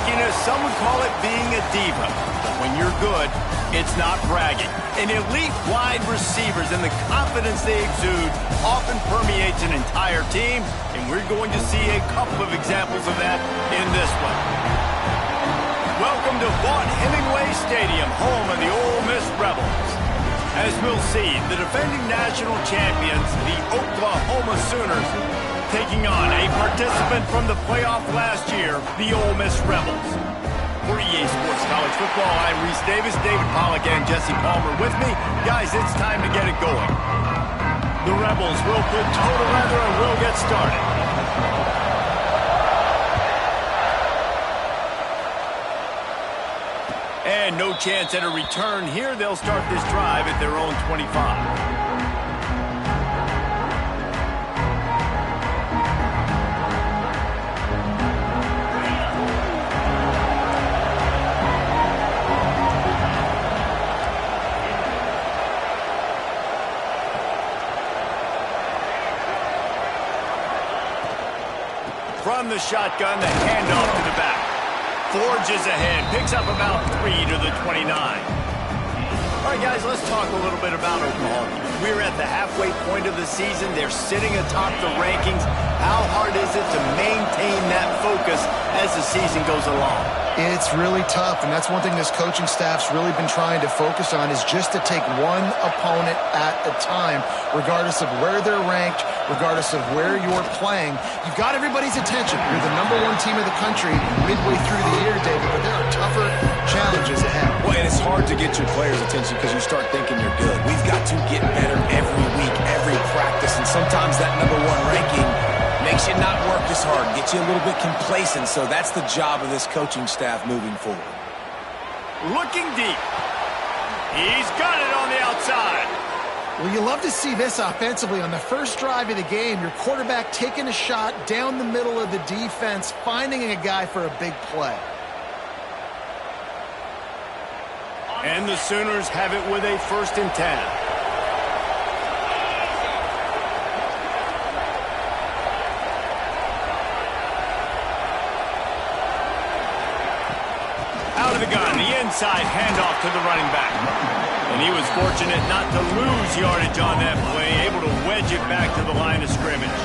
flakiness, some would call it being a diva. But when you're good, it's not bragging. And elite wide receivers and the confidence they exude often permeates an entire team, and we're going to see a couple of examples of that in this one. Welcome to Vaught-Hemingway Stadium, home of the Ole Miss Rebels. As we'll see, the defending national champions, the Oklahoma Sooners, taking on a participant from the playoff last year, the Ole Miss Rebels. For EA Sports College Football, I'm Reese Davis, David Pollack, and Jesse Palmer with me. Guys, it's time to get it going. The Rebels will put toe to leather and we'll get started. And no chance at a return here. They'll start this drive at their own 25. From the shotgun, the handoff to the back. Forges ahead, picks up about 3 to the 29. All right, guys, let's talk a little bit about Oklahoma. We're at the halfway point of the season. They're sitting atop the rankings. How hard is it to maintain that focus as the season goes along? It's really tough, and that's one thing this coaching staff's really been trying to focus on is just to take one opponent at a time, regardless of where they're ranked, regardless of where you're playing. You've got everybody's attention. You're the #1 team in the country midway through the year, David, but there are tougher challenges ahead. Well, and it's hard to get your players' attention because you start thinking you're good. We've got to get better every week, every practice, and sometimes that #1 ranking makes you not work as hard, get you a little bit complacent, so that's the job of this coaching staff moving forward. Looking deep. He's got it on the outside. Well, you love to see this offensively on the first drive of the game. Your quarterback taking a shot down the middle of the defense, finding a guy for a big play. And the Sooners have it with a 1st and 10. Out of the gun, the inside handoff to the running back. And he was fortunate not to lose yardage on that play, able to wedge it back to the line of scrimmage.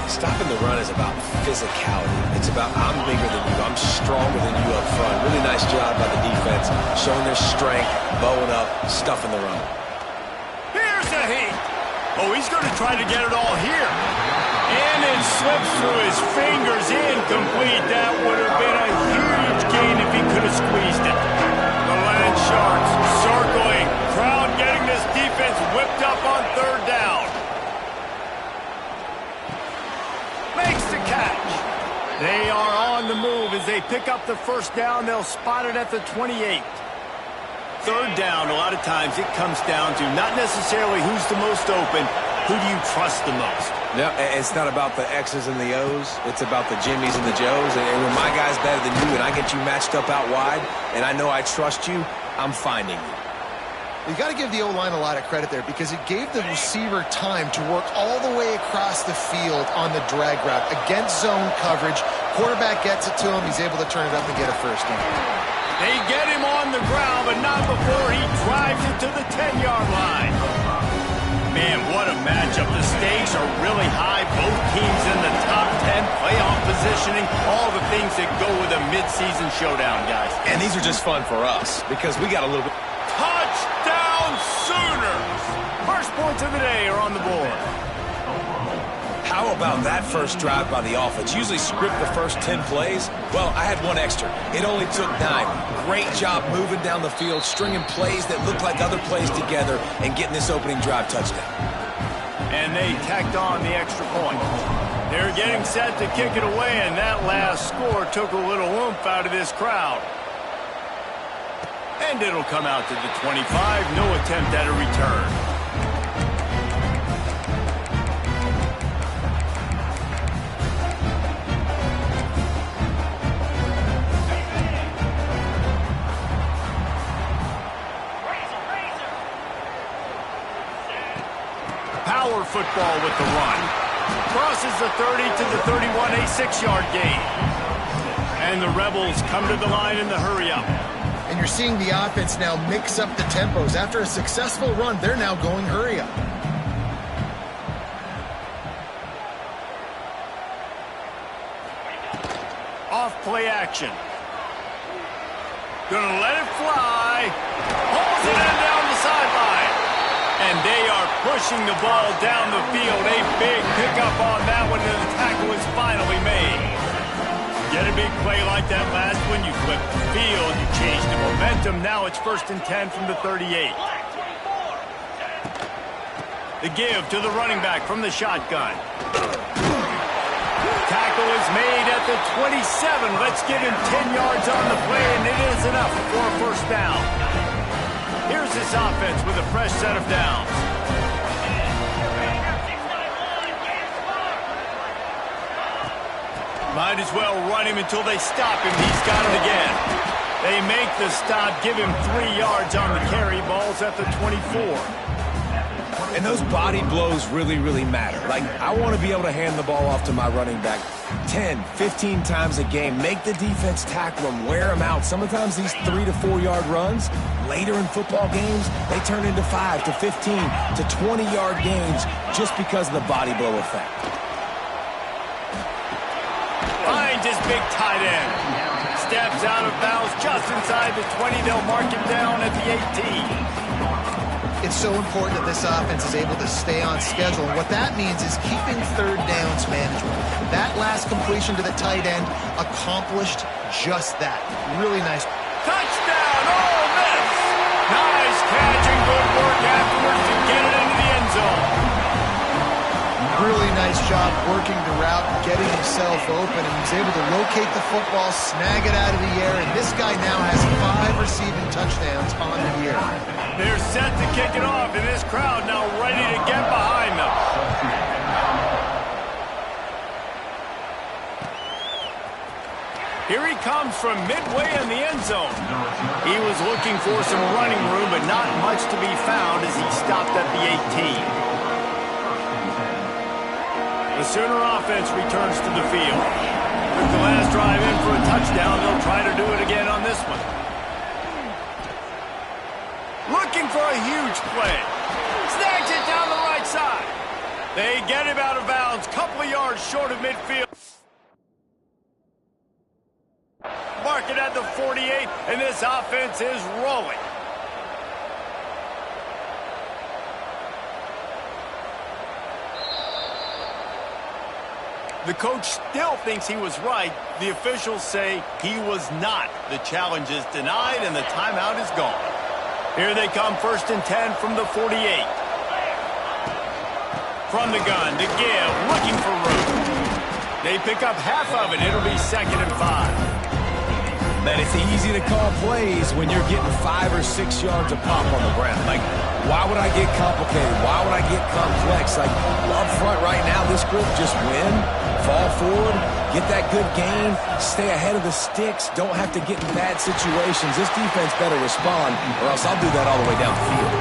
Stopping the run is about physicality. It's about I'm bigger than you, I'm stronger than you up front. Really nice job by the defense, showing their strength, bowing up, stuffing the run. Here's a heat. Oh, he's going to try to get it all here. And it slips through his fingers, incomplete. That would have been a huge gain if he could have squeezed it. The Land Sharks circling. Crowd getting this defense whipped up on 3rd down. Makes the catch. They are on the move as they pick up the 1st down. They'll spot it at the 28. 3rd down, a lot of times it comes down to not necessarily who's the most open, who do you trust the most? No, it's not about the X's and the O's. It's about the Jimmys and the Joes. And when my guy's better than you and I get you matched up out wide and I know I trust you, I'm finding you. You got to give the O-line a lot of credit there because it gave the receiver time to work all the way across the field on the drag route against zone coverage. Quarterback gets it to him. He's able to turn it up and get a 1st down. They get him on the ground, but not before he drives it to the 10-yard line. Man, what a matchup. The stakes are really high. Both teams in the top 10, playoff positioning, all the things that go with a midseason showdown, guys. And these are just fun for us because we got a little bit. Touchdown Sooners! First points of the day are on the board. How about that first drive by the offense? Usually script the first 10 plays. Well, I had one extra. It only took 9. Great job moving down the field, stringing plays that look like other plays together, and getting this opening drive touchdown. And they tacked on the extra point. They're getting set to kick it away, and that last score took a little oomph out of this crowd. And it'll come out to the 25. No attempt at a return. Power football with the run. Crosses the 30 to the 31, a 6-yard gain. And the Rebels come to the line in the hurry-up. And you're seeing the offense now mix up the tempos. After a successful run, they're now going hurry-up. Off play action. Gonna let it fly. Pulls it in down the sideline. And they are pushing the ball down the field. A big pickup on that one, and the tackle is finally made. Get a big play like that last one, you flip the field, you change the momentum. Now it's 1st and 10 from the 38. The give to the running back from the shotgun. Tackle is made at the 27. Let's give him 10 yards on the play, and it is enough for a 1st down. Here's this offense with a fresh set of downs. Might as well run him until they stop him. He's got it again. They make the stop, give him 3 yards on the carry. Ball's at the 24. And those body blows really, really matter. Like, I want to be able to hand the ball off to my running back 10, 15 times a game. Make the defense tackle him, wear him out. Sometimes these 3 to 4 yard runs, later in football games, they turn into 5 to 15 to 20 yard gains just because of the body blow effect. Finds his big tight end. Steps out of bounds just inside the 20. They'll mark him down at the 18. It's so important that this offense is able to stay on schedule. And what that means is keeping 3rd downs manageable. That last completion to the tight end accomplished just that. Really nice. Touchdown, Ole Miss! Nice catch and good work afterwards to get it into the end zone. Really nice job working the route and getting himself open. And he's able to locate the football, snag it out of the air. And this guy now has 5 receiving touchdowns on the year. They're set to kick it off, and this crowd now ready to get behind them. Here he comes from midway in the end zone. He was looking for some running room, but not much to be found as he stopped at the 18. The Sooner offense returns to the field. Took the last drive in for a touchdown. They'll try to do it again on this one. Looking for a huge play. Snags it down the right side. They get him out of bounds, couple of yards short of midfield. Mark it at the 48, and this offense is rolling. The coach still thinks he was right. The officials say he was not. The challenge is denied, and the timeout is gone. Here they come, 1st and 10 from the 48. From the gun, to give, looking for room. They pick up half of it. It'll be 2nd and 5. Man, it's easy to call plays when you're getting 5 or 6 yards of pop on the ground. Like, why would I get complicated? Why would I get complex? Like, up front right now, this group just win, fall forward, get that good gain, stay ahead of the sticks, don't have to get in bad situations. This defense better respond, or else I'll do that all the way down the field.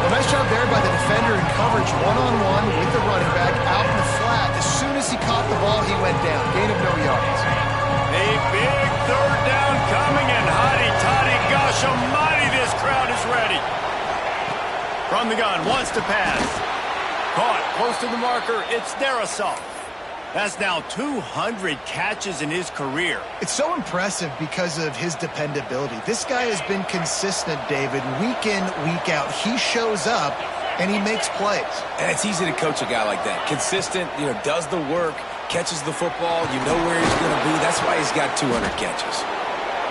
Well, nice job there by the defender in coverage, one-on-one with the running back out in the flat. As soon as he caught the ball, he went down. Gain of no yards. A big 3rd down coming, and hotty-toddy, gosh almighty, this crowd is ready. From the gun, wants to pass. Caught, close to the marker, it's Darrisaw. That's now 200 catches in his career. It's so impressive because of his dependability. This guy has been consistent, David, week in, week out. He shows up, and he makes plays. And it's easy to coach a guy like that. Consistent, does the work, catches the football, you know where he's going to be. That's why he's got 200 catches.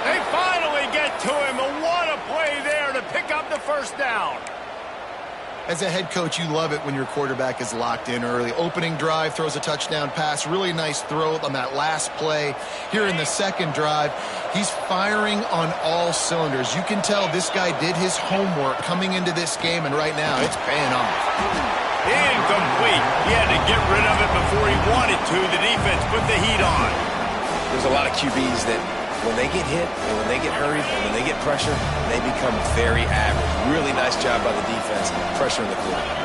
They finally get to him, and what a play there to pick up the 1st down. As a head coach, you love it when your quarterback is locked in early. Opening drive, throws a touchdown pass. Really nice throw on that last play. Here in the 2nd drive, he's firing on all cylinders. You can tell this guy did his homework coming into this game, and right now it's paying off. Incomplete. He had to get rid of it before he wanted to. The defense put the heat on. There's a lot of QBs that when they get hit and when they get hurried and when they get pressure, they become very average. Really nice job by the defense, pressuring the quarterback.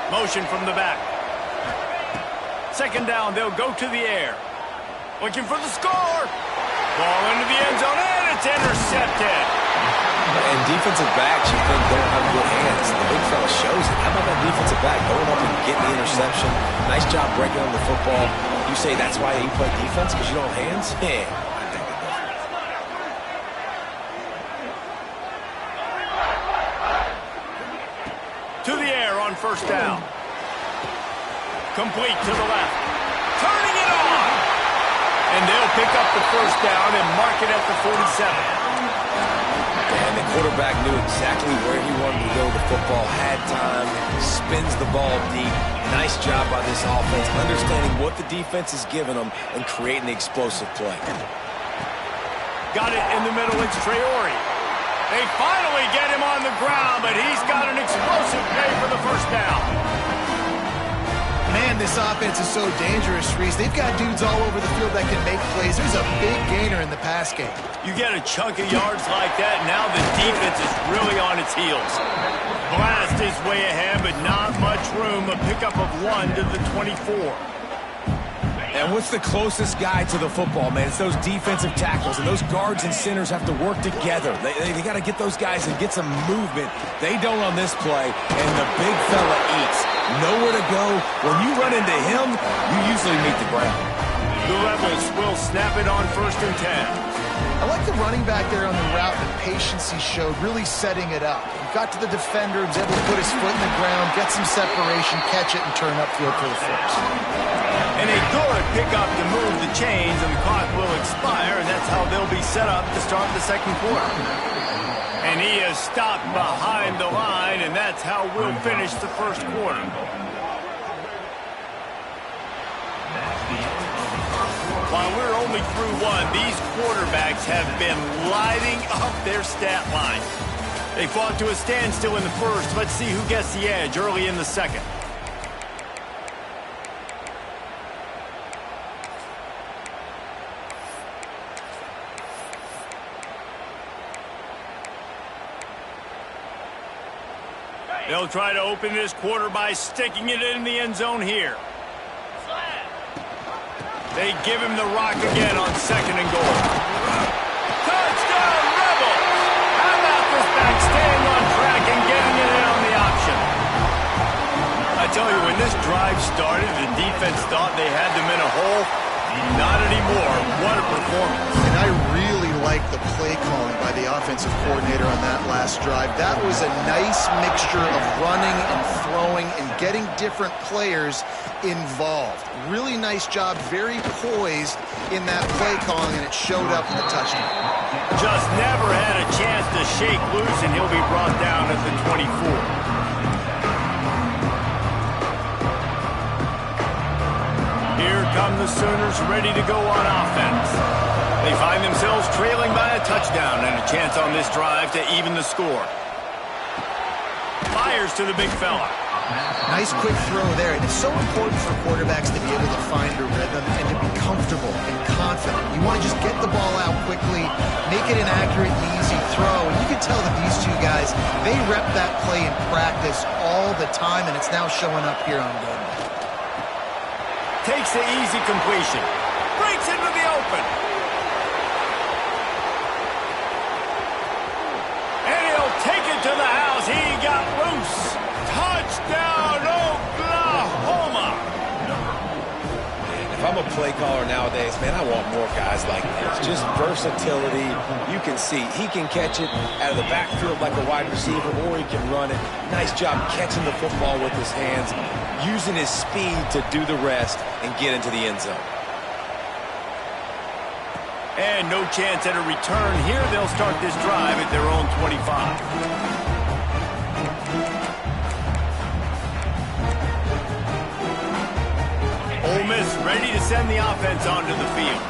Motion from the back. second down, they'll go to the air. Looking for the score. Ball into the end zone, and it's intercepted. And defensive backs, you think don't have good hands. The big fella shows it. How about that defensive back going up and getting the interception? Nice job breaking on the football. You say that's why you play defense, because you don't have hands? Yeah, I think it does. To the air on first down. Complete to the left. Turning it on. And they'll pick up the first down and mark it at the 47. And the quarterback knew exactly where he wanted to go. The football had time, spins the ball deep. Nice job by this offense, understanding what the defense is giving them and creating the explosive play. Got it in the middle, it's Traore. They finally get him on the ground, but he's got an explosive play for the first down. Man, this offense is so dangerous, Reese. They've got dudes all over the field that can make plays. There's a big gainer in the pass game. You get a chunk of yards like that, now the defense is really on its heels. Blast is way ahead, but not much room. A pickup of 1 to the 24. And what's the closest guy to the football, man? It's those defensive tackles, and those guards and centers have to work together. They got to get those guys and get some movement. They don't on this play, and the big fella eats. Nowhere to go. When you run into him, you usually meet the ground. The Rebels will snap it on 1st and 10. I like the running back there on the route, the patience he showed, really setting it up. He got to the defender, was able to put his foot in the ground, get some separation, catch it, and turn upfield for the first. And a good pickup to move the chains, and the clock will expire, and that's how they'll be set up to start the second quarter. And he is stopped behind the line, and that's how we'll finish the first quarter. While we're only through 1, these quarterbacks have been lighting up their stat line. They fought to a standstill in the first. Let's see who gets the edge early in the second. They'll try to open this quarter by sticking it in the end zone here. They give him the rock again on 2nd and goal. Touchdown, Rebels! How about this back staying on track and getting it in on the option? I tell you, when this drive started, the defense thought they had them in a hole. Not anymore. What a performance. And I really like the play calling by the offensive coordinator on that last drive. That was a nice mixture of running and throwing and getting different players involved. Really nice job, very poised in that play calling, and it showed up in the touchdown. Just never had a chance to shake loose, and he'll be brought down at the 24. Here come the Sooners ready to go on offense. They find themselves trailing by a touchdown and a chance on this drive to even the score. Fires to the big fella. Nice quick throw there, and it's so important for quarterbacks to be able to find a rhythm and to be comfortable and confident. You want to just get the ball out quickly, make it an accurate and easy throw, and you can tell that these two guys, they rep that play in practice all the time, and it's now showing up here on game day. Takes the easy completion. Breaks into the open. And he'll take it to the house. He got loose. Touchdown, Oklahoma. If I'm a play caller nowadays, man, I want more guys like this. Just versatility. You can see he can catch it out of the backfield like a wide receiver, or he can run it. Nice job catching the football with his hands, using his speed to do the rest and get into the end zone. And no chance at a return here. They'll start this drive at their own 25. Ole Miss ready to send the offense onto the field.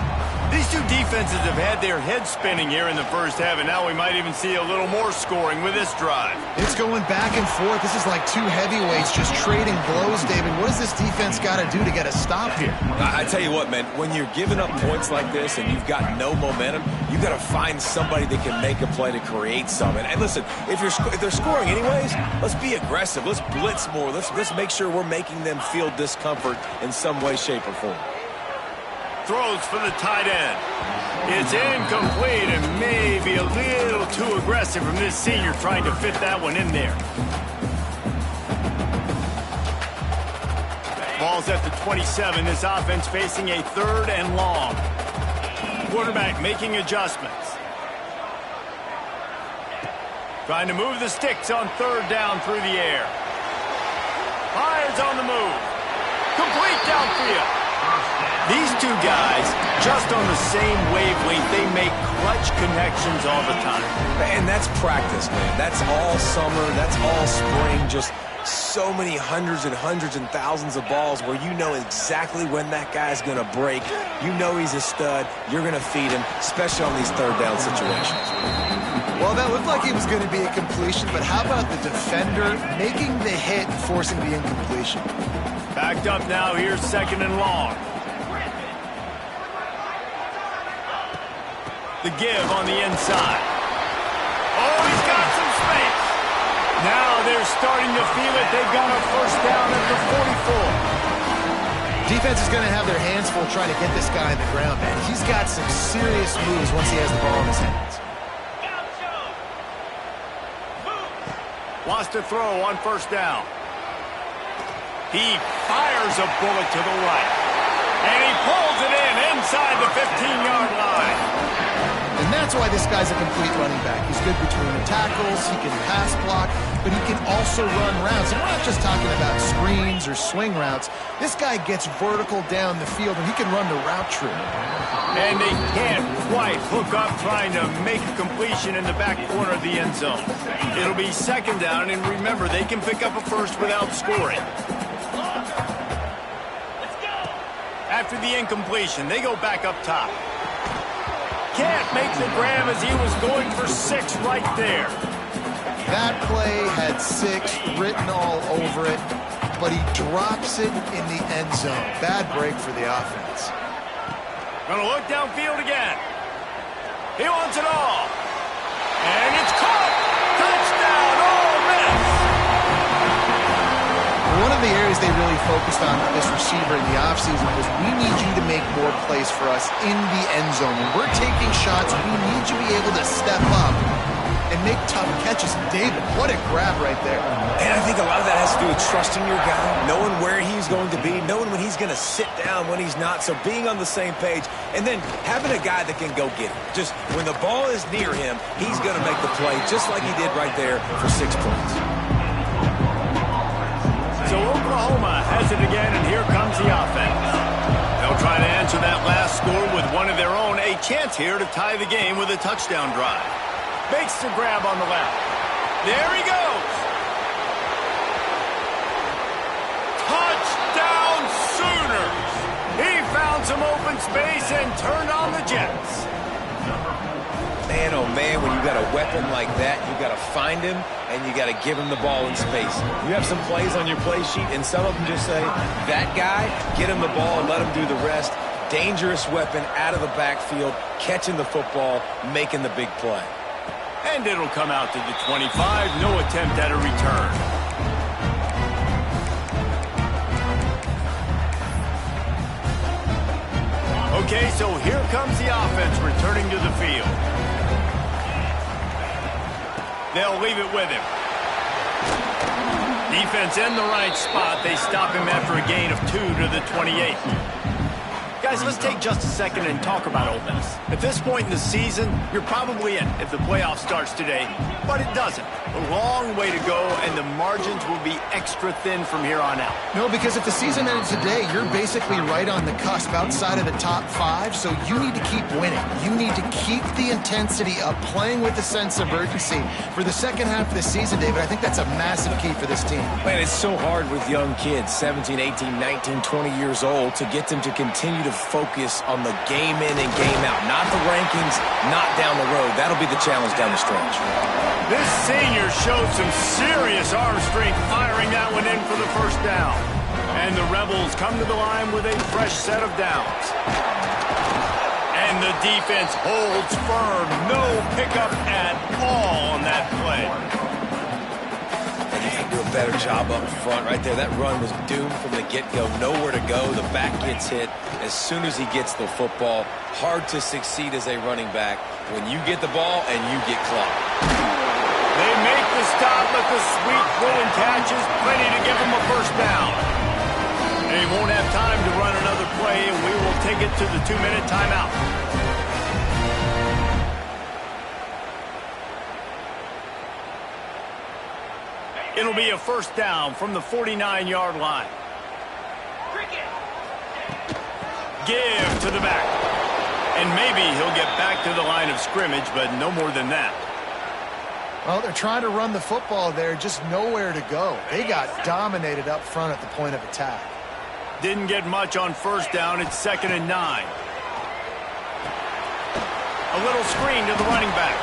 These two defenses have had their heads spinning here in the first half, and now we might even see a little more scoring with this drive. It's going back and forth. This is like two heavyweights just trading blows, David. What does this defense got to do to get a stop here? I tell you what, man, when you're giving up points like this and you've got no momentum, you got to find somebody that can make a play to create something. And listen, if they're scoring anyways, let's be aggressive. Let's blitz more. Let's make sure we're making them feel discomfort in some way, shape, or form. Throws for the tight end. It's incomplete and maybe a little too aggressive from this senior trying to fit that one in there. Ball's at the 27. This offense facing a 3rd and long. Quarterback making adjustments. Trying to move the sticks on 3rd down through the air. Fires on the move. Complete downfield. These two guys, just on the same wavelength, they make clutch connections all the time. And that's practice, man. That's all summer. That's all spring. Just so many hundreds and thousands of balls where you know exactly when that guy's going to break. You know he's a stud. You're going to feed him, especially on these 3rd down situations. Well, that looked like it was going to be a completion, but how about the defender making the hit and forcing the incompletion? Backed up now. Here's 2nd and long. The give on the inside. Oh, he's got some space. Now they're starting to feel it. They've got a 1st down at the 44. Defense is going to have their hands full trying to get this guy in the ground, man. He's got some serious moves once he has the ball in his hands. Wants to throw on 1st down. He fires a bullet to the right. And he pulls it in inside the 15-yard line. And that's why this guy's a complete running back. He's good between the tackles, he can pass block, but he can also run routes. And we're not just talking about screens or swing routes. This guy gets vertical down the field, and he can run the route tree. And they can't quite hook up trying to make a completion in the back corner of the end zone. It'll be 2nd down, and remember, they can pick up a first without scoring. After the incompletion, they go back up top. Can't make the grab as he was going for 6 right there. That play had 6 written all over it, but he drops it in the end zone. Bad break for the offense. Gonna look downfield again. He wants it all. And it's caught. Touchdown, Ole Miss. One of the areas they really focused on with this receiver in the offseason was we need you to make more plays for us in the end zone. When we're taking shots, we need you to be able to step up and make tough catches. David, what a grab right there. And I think a lot of that has to do with trusting your guy, knowing where he's going to be, knowing when he's going to sit down, when he's not. So being on the same page, and then having a guy that can go get it. Just when the ball is near him, he's going to make the play just like he did right there for 6 points. So Oklahoma has it again, and here comes the offense. They'll try to answer that last score with one of their own. A chance here to tie the game with a touchdown drive. Makes the grab on the left. There he goes. Touchdown Sooners. He found some open space and turned on the Jets. Man, oh man, when you got a weapon like that, you got to find him and you got to give him the ball in space. You have some plays on your play sheet, and some of them just say, that guy, get him the ball, let him do the rest. Dangerous weapon out of the backfield, catching the football, making the big play. And it'll come out to the 25. No attempt at a return. Okay, so here comes the offense returning to the field. They'll leave it with him. Defense in the right spot. They stop him after a gain of 2 to the 28. Guys, let's take just a second and talk about Ole Miss. At this point in the season, you're probably in if the playoff starts today, but it doesn't. A long way to go, and the margins will be extra thin from here on out. No, because if the season ended today, you're basically right on the cusp outside of the top 5, so you need to keep winning. You need to keep the intensity up, playing with a sense of urgency. For the second half of the season, David, I think that's a massive key for this team. Man, it's so hard with young kids, 17, 18, 19, 20 years old, to get them to continue to focus on the game in and game out, not the rankings, not down the road. That'll be the challenge down the stretch. This senior showed some serious arm strength firing that one in for the first down. And the Rebels come to the line with a fresh set of downs. And the defense holds firm. No pickup at all on that play. And you can do a better job up front right there. That run was doomed from the get-go. Nowhere to go. The back gets hit as soon as he gets the football. Hard to succeed as a running back when you get the ball and you get clocked. They make the stop, but the sweet throwing catch is plenty to give them a first down. They won't have time to run another play, and we will take it to the 2-minute timeout. It'll be a first down from the 49-yard line. Give to the back. And maybe he'll get back to the line of scrimmage, but no more than that. Well, they're trying to run the football there, just nowhere to go. They got dominated up front at the point of attack. Didn't get much on first down. It's 2nd and 9. A little screen to the running back.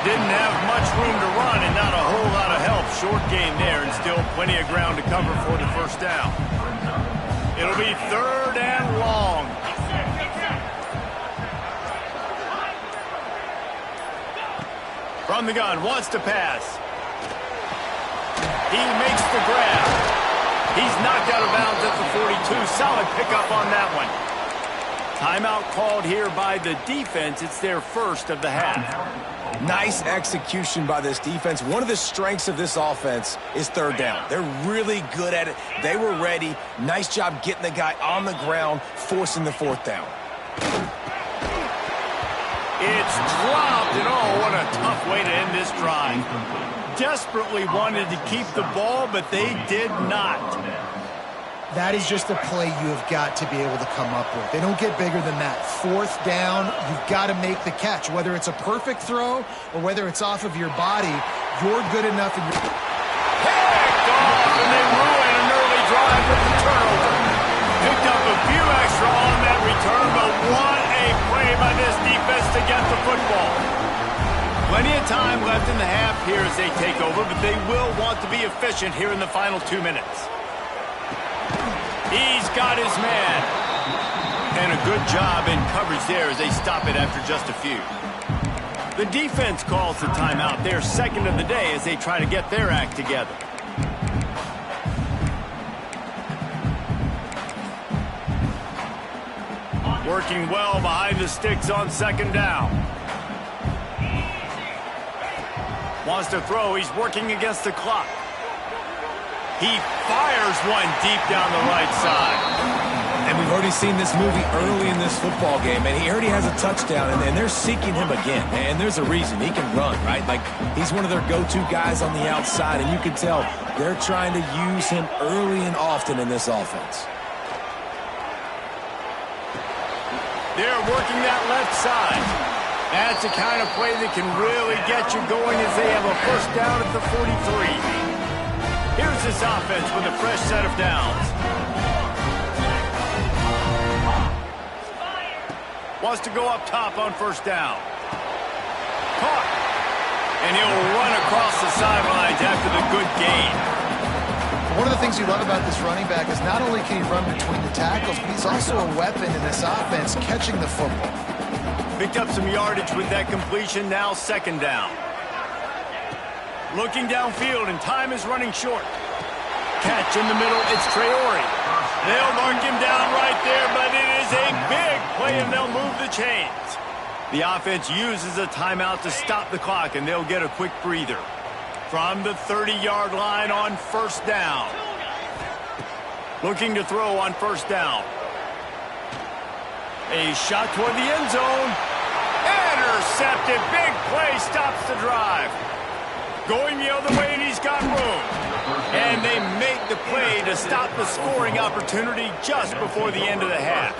Didn't have much room to run and not a whole lot of help. Short game there and still plenty of ground to cover for the first down. It'll be 3rd and long. From the gun, wants to pass. He makes the grab. He's knocked out of bounds at the 42. Solid pickup on that one. Timeout called here by the defense. It's their first of the half. Nice execution by this defense. One of the strengths of this offense is 3rd down. They're really good at it. They were ready. Nice job getting the guy on the ground, forcing the 4th down. It's dropped, and oh, what a tough way to end this drive. Desperately wanted to keep the ball, but they did not. That is just a play you have got to be able to come up with. They don't get bigger than that. 4th down, you've got to make the catch. Whether it's a perfect throw or whether it's off of your body, you're good enough. And you're... Picked off, and they ruin an early drive with the turnover. Picked up a few extra on that return, but what a play by this defense to get the football. Plenty of time left in the half here as they take over, but they will want to be efficient here in the final 2 minutes. He's got his man. And a good job in coverage there as they stop it after just a few. The defense calls the timeout. They're 2nd of the day as they try to get their act together. Working well behind the sticks on 2nd down. Wants to throw. He's working against the clock. He fires one deep down the right side. And we've already seen this movie early in this football game, and he already has a touchdown, and they're seeking him again. And there's a reason. He can run, right? Like, he's one of their go-to guys on the outside, and you can tell they're trying to use him early and often in this offense. They're working that left side. That's the kind of play that can really get you going as they have a first down at the 43. Here's this offense with a fresh set of downs. Wants to go up top on first down. Caught. And he'll run across the sidelines after the good gain. One of the things you love about this running back is not only can he run between the tackles, but he's also a weapon in this offense, catching the football. Picked up some yardage with that completion, now 2nd down. Looking downfield, and time is running short. Catch in the middle, it's Traore. They'll mark him down right there, but it is a big play, and they'll move the chains. The offense uses a timeout to stop the clock, and they'll get a quick breather. From the 30-yard line on first down. Looking to throw on first down. A shot toward the end zone. Intercepted. Big play stops the drive. Going the other way, and he's got room. And they make the play to stop the scoring opportunity just before the end of the half.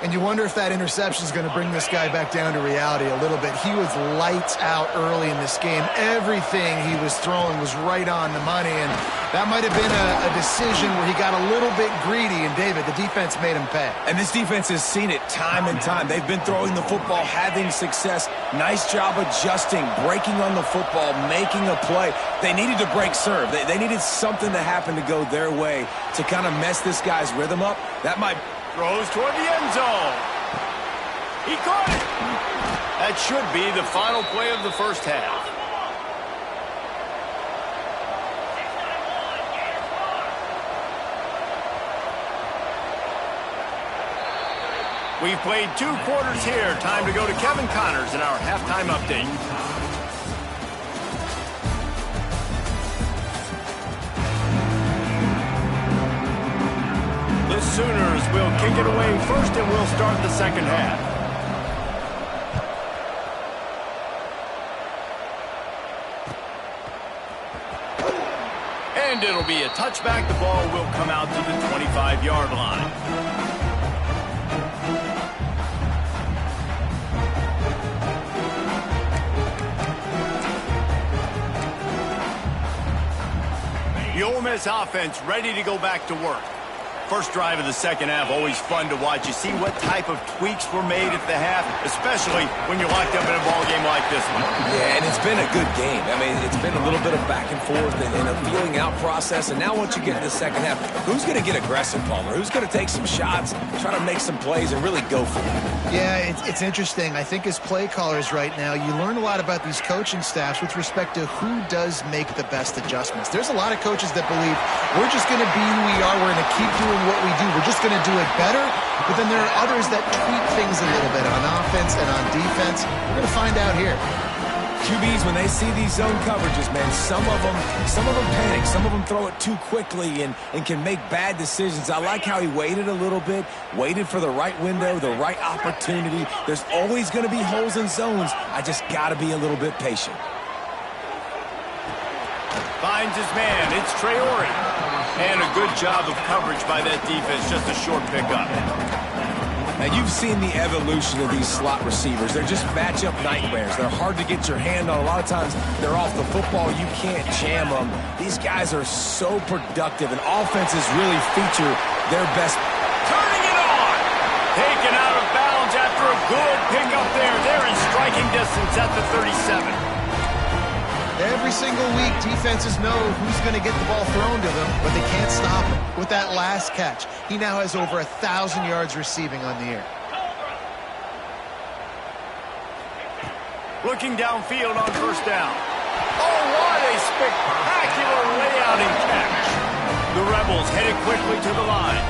And you wonder if that interception is going to bring this guy back down to reality a little bit. He was lights out early in this game. Everything he was throwing was right on the money, and that might have been a decision where he got a little bit greedy, and David, the defense made him pay. And this defense has seen it time and time. They've been throwing the football, having success. Nice job adjusting, breaking on the football, making a play. They needed to break serve. They needed something to happen to go their way to kind of mess this guy's rhythm up. That might... Throws toward the end zone. He caught it. That should be the final play of the first half. We've played 2 quarters here. Time to go to Kevin Connors in our halftime update. The Sooners will kick it away first, and we'll start the second half. And it'll be a touchback. The ball will come out to the 25-yard line. The Ole Miss offense ready to go back to work. First drive of the second half, always fun to watch. You see what type of tweaks were made at the half, especially when you're locked up in a ball game like this one. Yeah, and it's been a good game. I mean, it's been a little bit of back and forth and a feeling out process. And now once you get to the second half, who's going to get aggressive, Palmer? Who's going to take some shots, try to make some plays, and really go for it? Yeah, it's interesting. I think as play callers right now, you learn a lot about these coaching staffs with respect to who does make the best adjustments. There's a lot of coaches that believe we're just going to be who we are. We're going to keep doing what we do. We're just going to do it better. But then there are others that tweak things a little bit on offense and on defense. We're going to find out here. QBs, when they see these zone coverages, man, some of them panic. Some of them throw it too quickly and can make bad decisions. I like how he waited a little bit, waited for the right window, the right opportunity. There's always going to be holes in zones. I just got to be a little bit patient. Finds his man. It's Traore. And a good job of coverage by that defense. Just a short pickup. Now, you've seen the evolution of these slot receivers. They're just matchup nightmares. They're hard to get your hand on. A lot of times, they're off the football. You can't jam them. These guys are so productive, and offenses really feature their best. Turning it on. Taken out of bounds after a good pickup there. They're in striking distance at the 37. Every single week, defenses know who's going to get the ball thrown to them, but they can't stop him. With that last catch, he now has over 1,000 yards receiving on the air. Looking downfield on first down. Oh, what a spectacular layout and catch. The Rebels headed quickly to the line.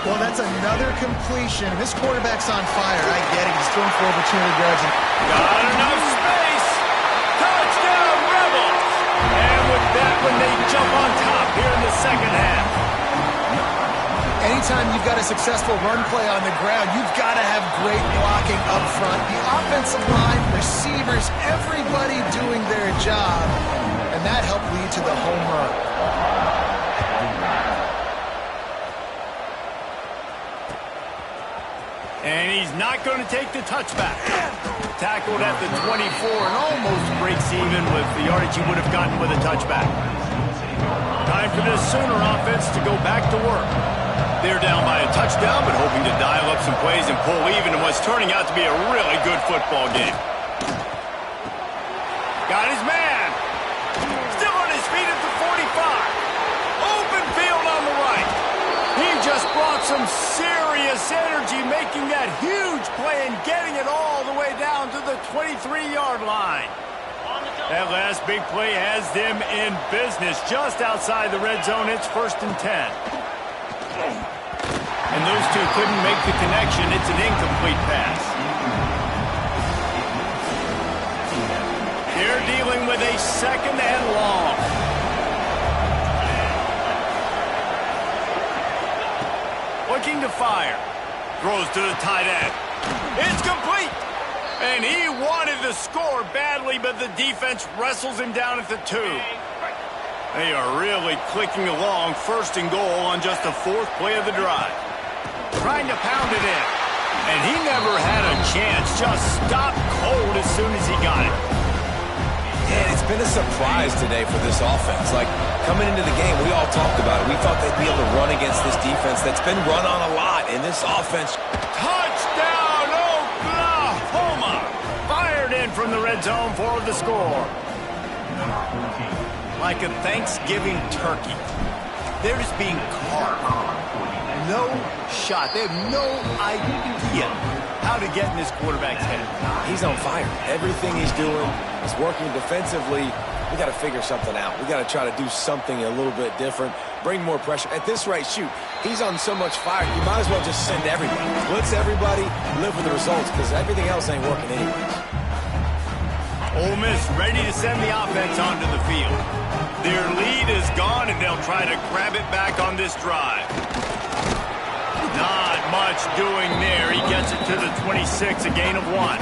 Well, that's another completion. This quarterback's on fire. I get it. He's throwing for over 200 yards. Got enough space. Touchdown, Rebels. And with that one, they jump on top here in the second half. Anytime you've got a successful run play on the ground, you've got to have great blocking up front. The offensive line, receivers, everybody doing their job. And that helped lead to the home run. And he's not going to take the touchback. Tackled at the 24 and almost breaks even with the yardage he would have gotten with a touchback. Time for this Sooner offense to go back to work. They're down by a touchdown, but hoping to dial up some plays and pull even in what's turning out to be a really good football game. Got his man. Still on his feet at the 45. Open field on the right. He just brought some serious energy, making that huge play and getting it all the way down to the 23-yard line. That last big play has them in business just outside the red zone. It's 1st and 10. And those two couldn't make the connection. It's an incomplete pass. They're dealing with a 2nd and long. Looking to fire. Throws to the tight end. It's complete. And he wanted to score badly, but the defense wrestles him down at the 2. They are really clicking along. 1st and goal on just the 4th play of the drive. Trying to pound it in. And he never had a chance. Just stopped cold as soon as he got it. And it's been a surprise today for this offense. Like, coming into the game, we all talked about it. We thought they'd be able to run against this defense that's been run on a lot. And this offense... Touchdown, Oklahoma! Fired in from the red zone for the score. Like a Thanksgiving turkey, they're just being carved. No shot. They have no idea how to get in this quarterback's head. He's on fire. Everything he's doing is working defensively. We got to figure something out. We got to try to do something a little bit different, bring more pressure. At this rate, shoot, he's on so much fire, you might as well just send everybody. Blitz everybody, live with the results, because everything else ain't working anyways. Ole Miss ready to send the offense onto the field. Their lead is gone, and they'll try to grab it back on this drive. Not much doing there. He gets it to the 26, a gain of 1.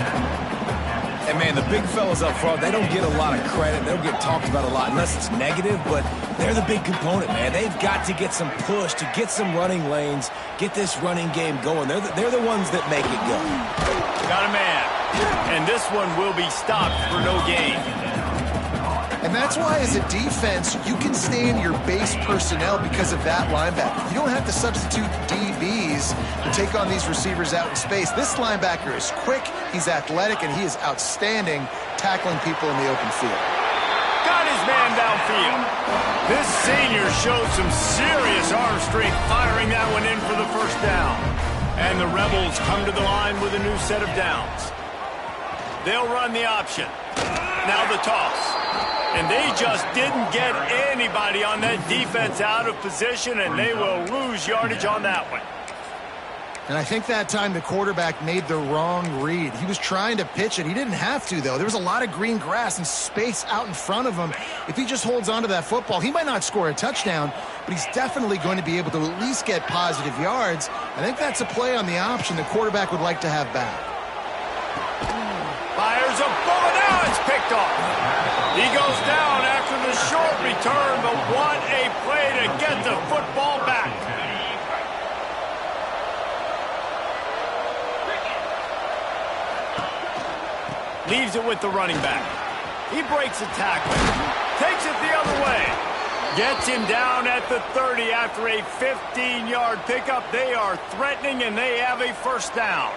And, man, the big fellas up front, they don't get a lot of credit. They don't get talked about a lot unless it's negative, but they're the big component, man. They've got to get some push, to get some running lanes, get this running game going. They're the ones that make it go. Got a man. And this one will be stopped for no gain. And that's why, as a defense, you can stay in your base personnel because of that linebacker. You don't have to substitute DBs to take on these receivers out in space. This linebacker is quick, he's athletic, and he is outstanding tackling people in the open field. Got his man downfield. This senior showed some serious arm strength firing that one in for the first down. And the Rebels come to the line with a new set of downs. They'll run the option. Now the toss. And they just didn't get anybody on that defense out of position, and they will lose yardage on that one. And I think that time the quarterback made the wrong read. He was trying to pitch it. He didn't have to, though. There was a lot of green grass and space out in front of him. If he just holds on to that football, he might not score a touchdown, but he's definitely going to be able to at least get positive yards. I think that's a play on the option the quarterback would like to have back. Fires a bullet. Now it's picked off. He goes down after the short return, but what a play to get the football back. Leaves it with the running back. He breaks a tackle. Takes it the other way. Gets him down at the 30 after a 15-yard pickup. They are threatening, and they have a first down.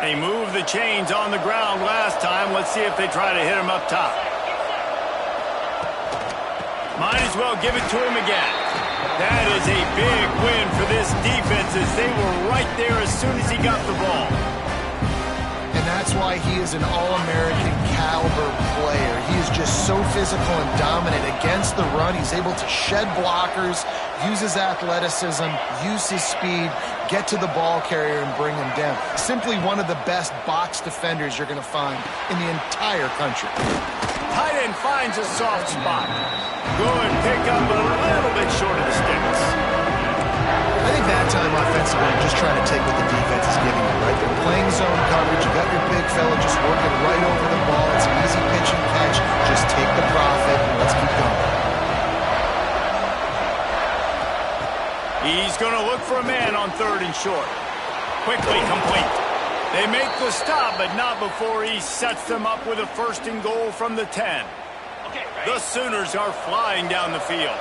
They moved the chains on the ground last time. Let's see if they try to hit him up top. Might as well give it to him again. That is a big win for this defense as they were right there as soon as he got the ball. And that's why he is an All-American caliber player. He is just so physical and dominant against the run. He's able to shed blockers, use his athleticism, use his speed, get to the ball carrier and bring him down. Simply one of the best box defenders you're going to find in the entire country. Tight end finds a soft spot. Good pickup, but a little bit short of the sticks. I think that time offensively, you're just trying to take what the defense is giving you, right? They're playing zone coverage. You got your big fella just working right over the ball. It's an easy pitch and catch. Just take the profit and let's keep going. He's going to look for a man on 3rd and short. Quickly complete. They make the stop, but not before he sets them up with a 1st and goal from the 10. The Sooners are flying down the field.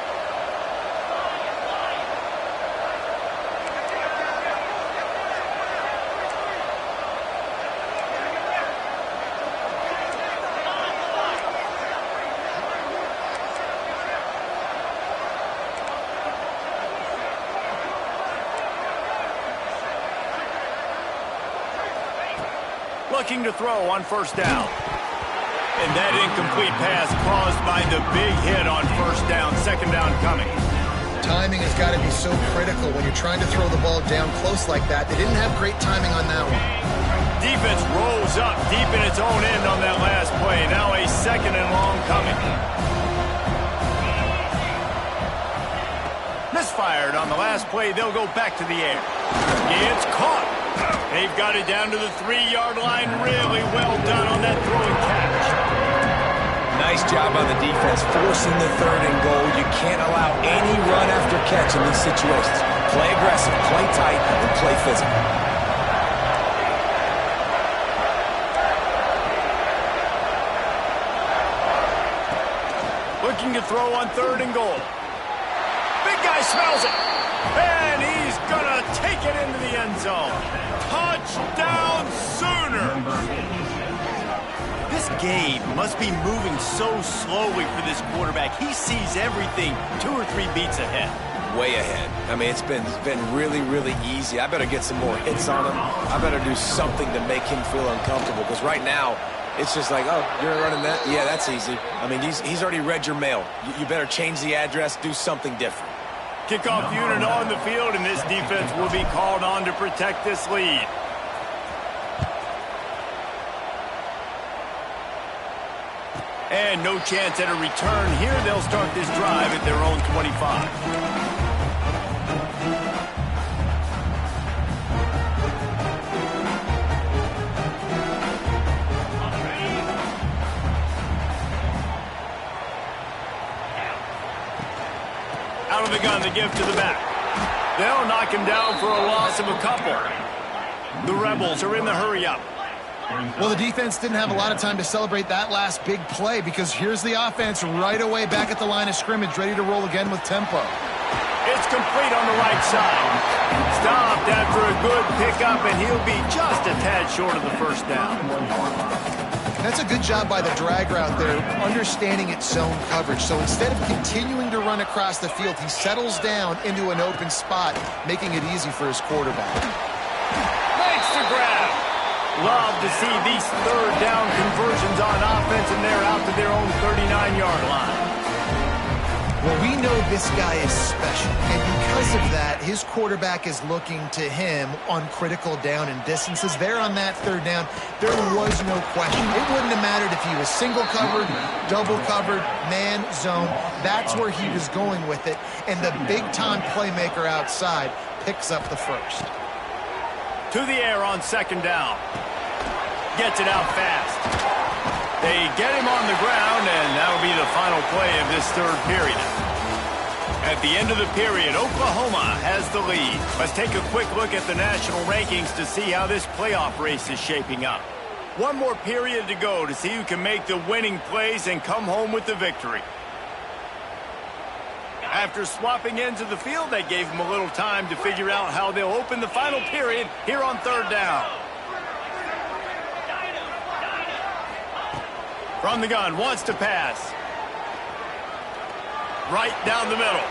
Looking to throw on 1st down. And that incomplete pass caused by the big hit on 1st down. 2nd down coming. Timing has got to be so critical when you're trying to throw the ball down close like that. They didn't have great timing on that one. Defense rolls up deep in its own end on that last play. Now a 2nd and long coming. Misfired on the last play. They'll go back to the air. It's caught. They've got it down to the 3-yard line. Really well done on that throw and catch. Nice job on the defense, forcing the 3rd and goal. You can't allow any run after catch in these situations. Play aggressive, play tight, and play physical. looking to throw on 3rd and goal. Big guy smells it. And he's going to take it into the end zone. Touchdown Sooner. This game must be moving so slowly for this quarterback. He sees everything 2 or 3 beats ahead. Way ahead. I mean, it's been really, really easy. I better get some more hits on him. I better do something to make him feel uncomfortable, because right now, it's just like, oh, you're running that? Yeah, that's easy. I mean, he's already read your mail. You better change the address, do something different. Kickoff unit on the field, and this defense will be called on to protect this lead. And no chance at a return here. They'll start this drive at their own 25. Out of the gun, the give to the back. They'll knock him down for a loss of a couple. The Rebels are in the hurry-up. Well, the defense didn't have a lot of time to celebrate that last big play, because here's the offense right away back at the line of scrimmage, ready to roll again with tempo. It's complete on the right side. Stopped after a good pickup, and he'll be just a tad short of the first down. That's a good job by the drag route there, understanding its zone coverage. So instead of continuing to run across the field, he settles down into an open spot, making it easy for his quarterback. Makes the grab. Love to see these 3rd down conversions on offense, and they're out to their own 39-yard line. Well, we know this guy is special, and because of that, his quarterback is looking to him on critical down and distances. There on that 3rd down, there was no question. It wouldn't have mattered if he was single covered, double covered, man, zone. That's where he was going with it, and the big-time playmaker outside picks up the first. To the air on 2nd down. Gets it out fast. They get him on the ground, and that'll be the final play of this 3rd period. At the end of the period, Oklahoma has the lead. Let's take a quick look at the national rankings to see how this playoff race is shaping up. One more period to go to see who can make the winning plays and come home with the victory. After swapping ends of the field, that gave them a little time to figure out how they'll open the final period here on 3rd down. From the gun, wants to pass. Right down the middle.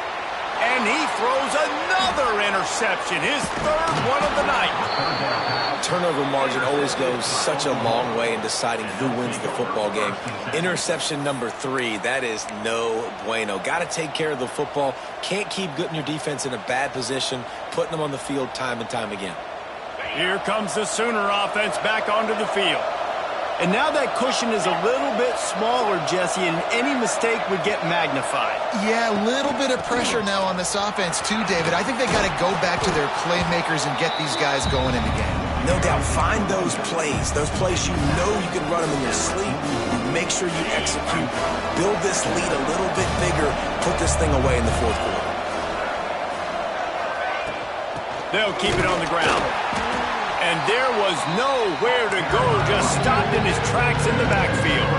And he throws another interception, his 3rd one of the night. Turnover margin always goes such a long way in deciding who wins the football game. Interception number 3, that is no bueno. Got to take care of the football. Can't keep getting your defense in a bad position, putting them on the field time and time again. Here comes the Sooner offense back onto the field. And now that cushion is a little bit smaller, Jesse, and any mistake would get magnified. Yeah, a little bit of pressure now on this offense too, David. I think they got to go back to their playmakers and get these guys going in the game. No doubt. Find those plays you know you can run them in your sleep. Make sure you execute. Build this lead a little bit bigger. Put this thing away in the 4th quarter. They'll keep it on the ground. And there was nowhere to go, just stopped in his tracks in the backfield.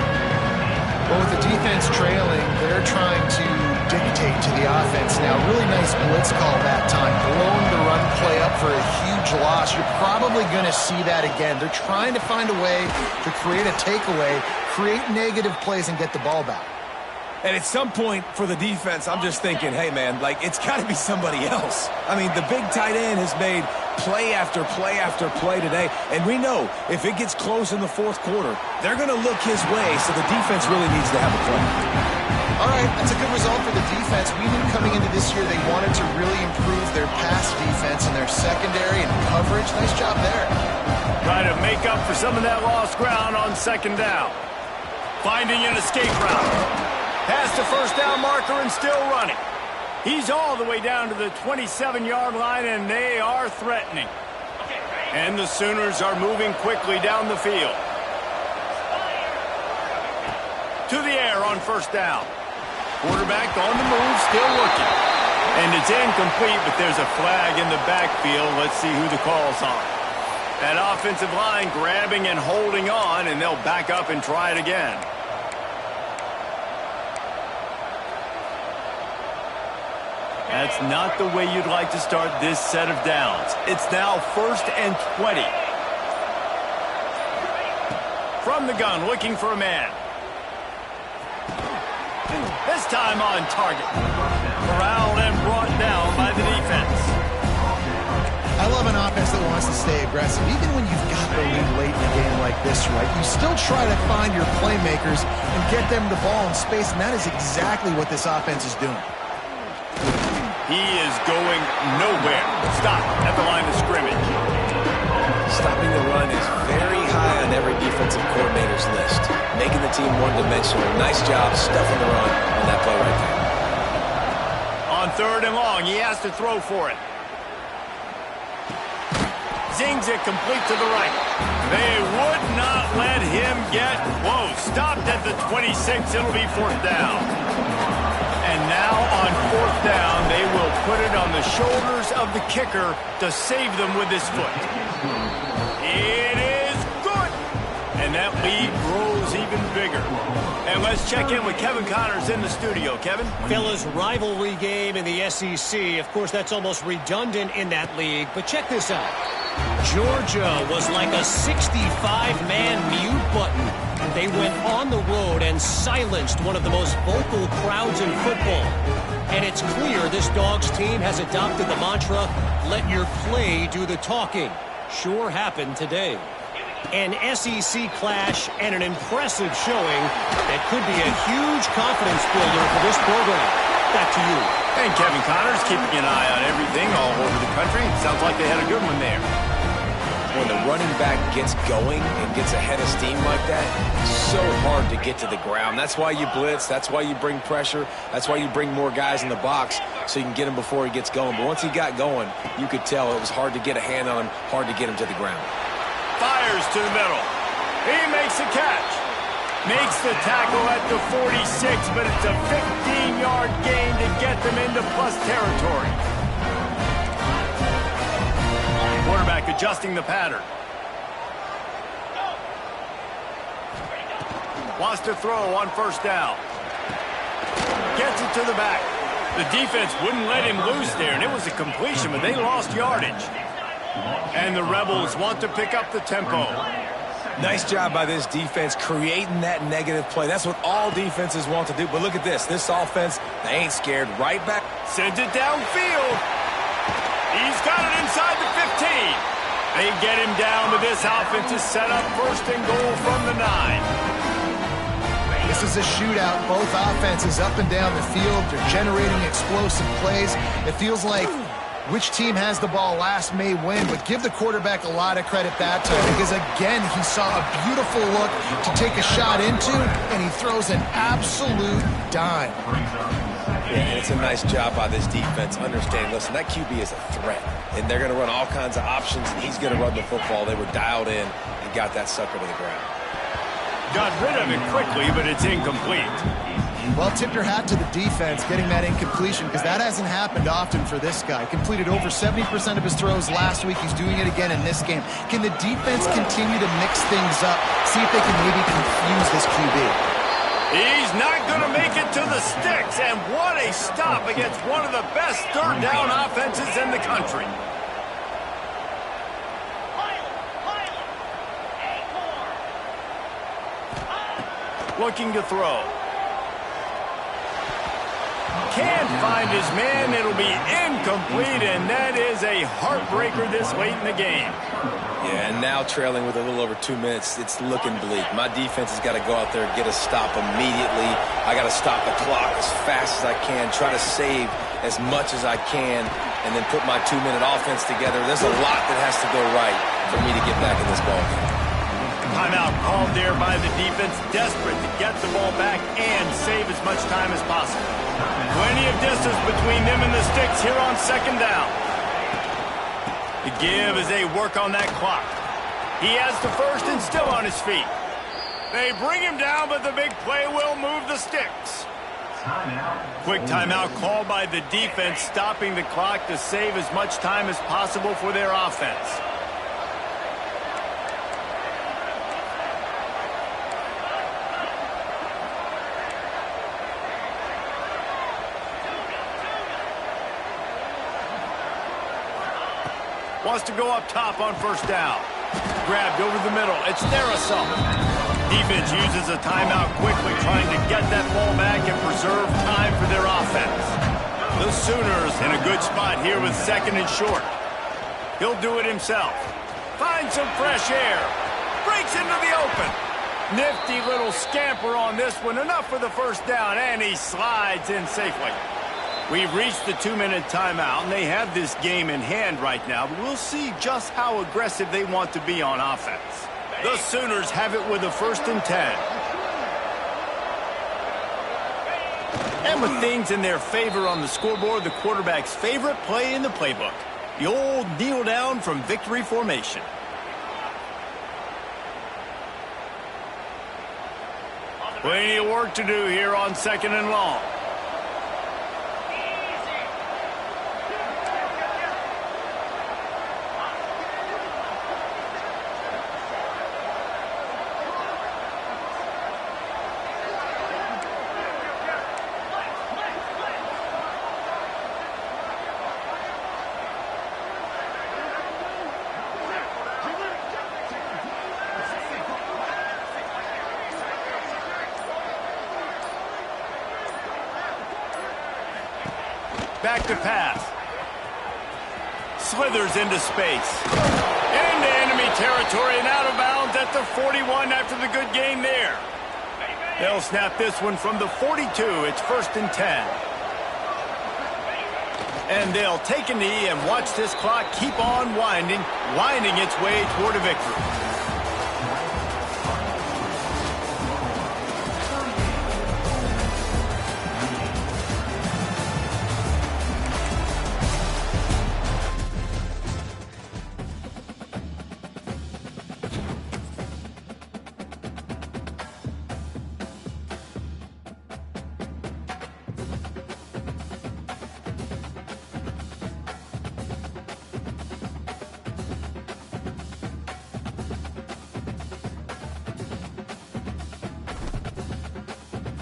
Well, with the defense trailing, they're trying to dictate to the offense now. Really nice blitz call that time. Blowing the run play up for a huge loss. You're probably going to see that again. They're trying to find a way to create a takeaway, create negative plays, and get the ball back. And at some point for the defense, I'm just thinking, hey, man, like, it's got to be somebody else. I mean, the big tight end has made play after play after play today. And we know if it gets close in the 4th quarter, they're going to look his way, so the defense really needs to have a play. All right, that's a good result for the defense. We knew coming into this year they wanted to really improve their pass defense and their secondary and coverage. Nice job there. Trying to make up for some of that lost ground on 2nd down. Finding an escape route. Past the 1st down marker and still running. He's all the way down to the 27-yard line, and they are threatening. And the Sooners are moving quickly down the field. To the air on 1st down. Quarterback on the move, still looking. And it's incomplete, but there's a flag in the backfield. Let's see who the call's on. That offensive line grabbing and holding on, and they'll back up and try it again. That's not the way you'd like to start this set of downs. It's now 1st and 20. From the gun, looking for a man. This time on target. Corralled and brought down by the defense. I love an offense that wants to stay aggressive. Even when you've got the lead late in a game like this, right, you still try to find your playmakers and get them the ball in space, and that is exactly what this offense is doing. He is going nowhere. Stop at the line of scrimmage. Stopping the run is very high on every defensive coordinator's list. Making the team one-dimensional. Nice job stuffing the run on that play right there. On 3rd and long, he has to throw for it. Zings it complete to the right. They would not let him get close. Stopped at the 26. It'll be 4th down. And now on 4th down, they will put it on the shoulders of the kicker to save them with his foot. It is good. And that lead grows even bigger. And let's check in with Kevin Connors in the studio. Kevin? Fellas, rivalry game in the SEC. Of course, that's almost redundant in that league. But check this out. Georgia was like a 65-man mute button. They went on the road and silenced one of the most vocal crowds in football. And it's clear this Dogs team has adopted the mantra, let your play do the talking. Sure happened today. An SEC clash and an impressive showing that could be a huge confidence builder for this program. Back to you. And Kevin Connors keeping an eye on everything all over the country. Sounds like they had a good one there. When the running back gets going and gets ahead of steam like that, it's so hard to get to the ground. That's why you blitz. That's why you bring pressure. That's why you bring more guys in the box so you can get him before he gets going. But once he got going, you could tell it was hard to get a hand on him, hard to get him to the ground. Fires to the middle. He makes a catch. Makes the tackle at the 46, but it's a 15-yard gain to get them into plus territory. Quarterback adjusting the pattern. Wants to throw on 1st down. Gets it to the back. The defense wouldn't let him loose there, and it was a completion, but they lost yardage. And the Rebels want to pick up the tempo. Nice job by this defense creating that negative play. That's what all defenses want to do. But look at this. This offense, they ain't scared. Right back. Sends it downfield. He's got it inside the 15. They get him down, but this offense is set up 1st and goal from the 9. This is a shootout. Both offenses up and down the field. They're generating explosive plays. It feels like which team has the ball last may win, but give the quarterback a lot of credit that time because, again, he saw a beautiful look to take a shot into, and he throws an absolute dime. Yeah, and it's a nice job by this defense. Understand, listen, that QB is a threat, and they're going to run all kinds of options, and he's going to run the football. They were dialed in and got that sucker to the ground. Got rid of it quickly, but it's incomplete. Well, tip your hat to the defense getting that incompletion because that hasn't happened often for this guy. Completed over 70% of his throws last week. He's doing it again in this game. Can the defense continue to mix things up? See if they can maybe confuse this QB. He's not going to make it to the sticks, and what a stop against one of the best 3rd down offenses in the country. Looking to throw. Can't find his man. It'll be incomplete, and that is a heartbreaker this late in the game. Yeah, and now trailing with a little over 2 minutes, it's looking bleak. My defense has got to go out there and get a stop immediately. I got to stop the clock as fast as I can, try to save as much as I can, and then put my 2-minute offense together. There's a lot that has to go right for me to get back in this ballgame. Timeout called there by the defense, desperate to get the ball back and save as much time as possible. Plenty of distance between them and the sticks here on 2nd down. The give as they work on that clock. He has the 1st and still on his feet. They bring him down, but the big play will move the sticks. Quick timeout called by the defense, stopping the clock to save as much time as possible for their offense. Wants to go up top on first down. Grabbed over the middle. It's their assault. Defense uses a timeout quickly, trying to get that ball back and preserve time for their offense. The Sooners in a good spot here with second and short. He'll do it himself. Finds some fresh air. Breaks into the open. Nifty little scamper on this one. Enough for the first down, and he slides in safely. We've reached the 2-minute timeout, and they have this game in hand right now. But we'll see just how aggressive they want to be on offense. The Sooners have it with a 1st and 10. And with things in their favor on the scoreboard, the quarterback's favorite play in the playbook. The old kneel down from victory formation. Plenty of work to do here on 2nd and long. Back to pass. Slithers into space. Into enemy territory and out of bounds at the 41 after the good gain there. They'll snap this one from the 42. It's 1st and 10. And they'll take a knee and watch this clock keep on winding its way toward a victory.